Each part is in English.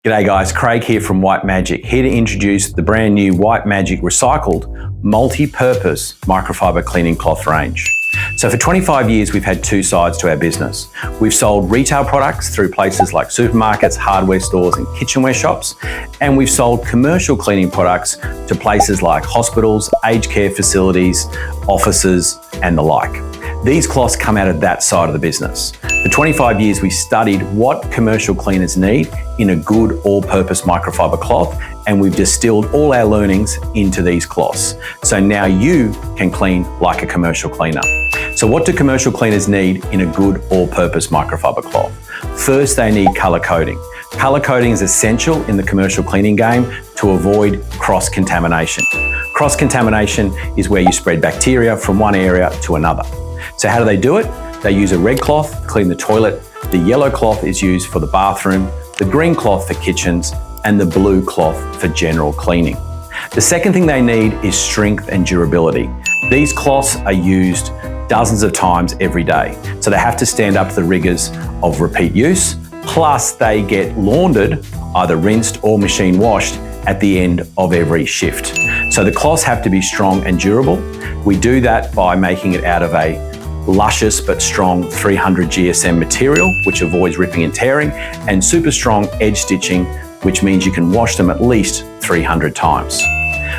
G'day guys, Craig here from White Magic, here to introduce the brand new White Magic Recycled multi-purpose microfiber cleaning cloth range. So for 25 years, we've had two sides to our business. We've sold retail products through places like supermarkets, hardware stores and kitchenware shops, and we've sold commercial cleaning products to places like hospitals, aged care facilities, offices and the like. These cloths come out of that side of the business. For 25 years, we studied what commercial cleaners need in a good all-purpose microfiber cloth, and we've distilled all our learnings into these cloths. So now you can clean like a commercial cleaner. So what do commercial cleaners need in a good all-purpose microfiber cloth? First, they need color coding. Color coding is essential in the commercial cleaning game to avoid cross-contamination. Cross-contamination is where you spread bacteria from one area to another. So how do they do it? They use a red cloth to clean the toilet, the yellow cloth is used for the bathroom, the green cloth for kitchens, and the blue cloth for general cleaning. The second thing they need is strength and durability. These cloths are used dozens of times every day, so they have to stand up to the rigors of repeat use, plus they get laundered, either rinsed or machine washed, at the end of every shift. So the cloths have to be strong and durable. We do that by making it out of a luscious but strong 300 GSM material, which avoids ripping and tearing, and super strong edge stitching, which means you can wash them at least 300 times.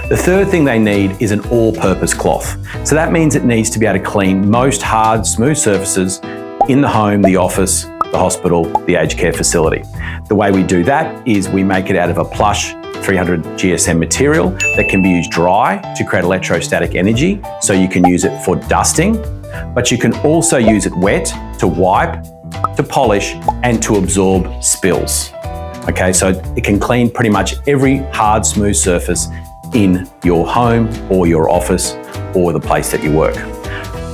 The third thing they need is an all-purpose cloth. So that means it needs to be able to clean most hard, smooth surfaces in the home, the office, the hospital, the aged care facility. The way we do that is we make it out of a plush 300 GSM material that can be used dry to create electrostatic energy, so you can use it for dusting, but you can also use it wet to wipe, to polish, and to absorb spills. Okay, so it can clean pretty much every hard, smooth surface in your home or your office or the place that you work.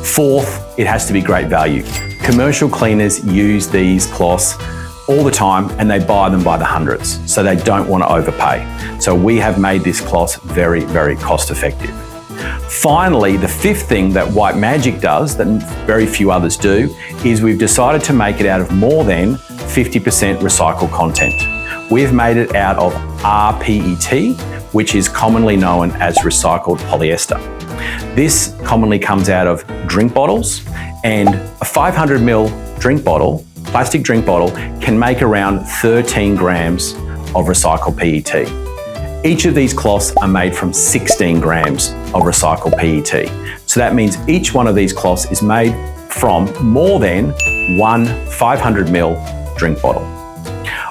Fourth, it has to be great value. Commercial cleaners use these cloths all the time and they buy them by the hundreds, so they don't want to overpay. So we have made this cloth very, very cost effective. Finally, the fifth thing that White Magic does that very few others do is we've decided to make it out of more than 50% recycled content. We've made it out of rPET, which is commonly known as recycled polyester. This commonly comes out of drink bottles, and a 500 ml drink bottle, plastic drink bottle, can make around 13 grams of recycled PET. Each of these cloths are made from 16 grams of recycled PET. So that means each one of these cloths is made from more than one 500 ml drink bottle.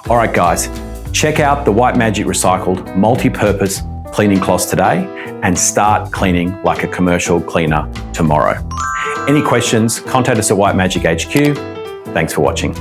All right, guys, check out the White Magic Recycled multi-purpose cleaning cloths today and start cleaning like a commercial cleaner tomorrow. Any questions, contact us at White Magic HQ. Thanks for watching.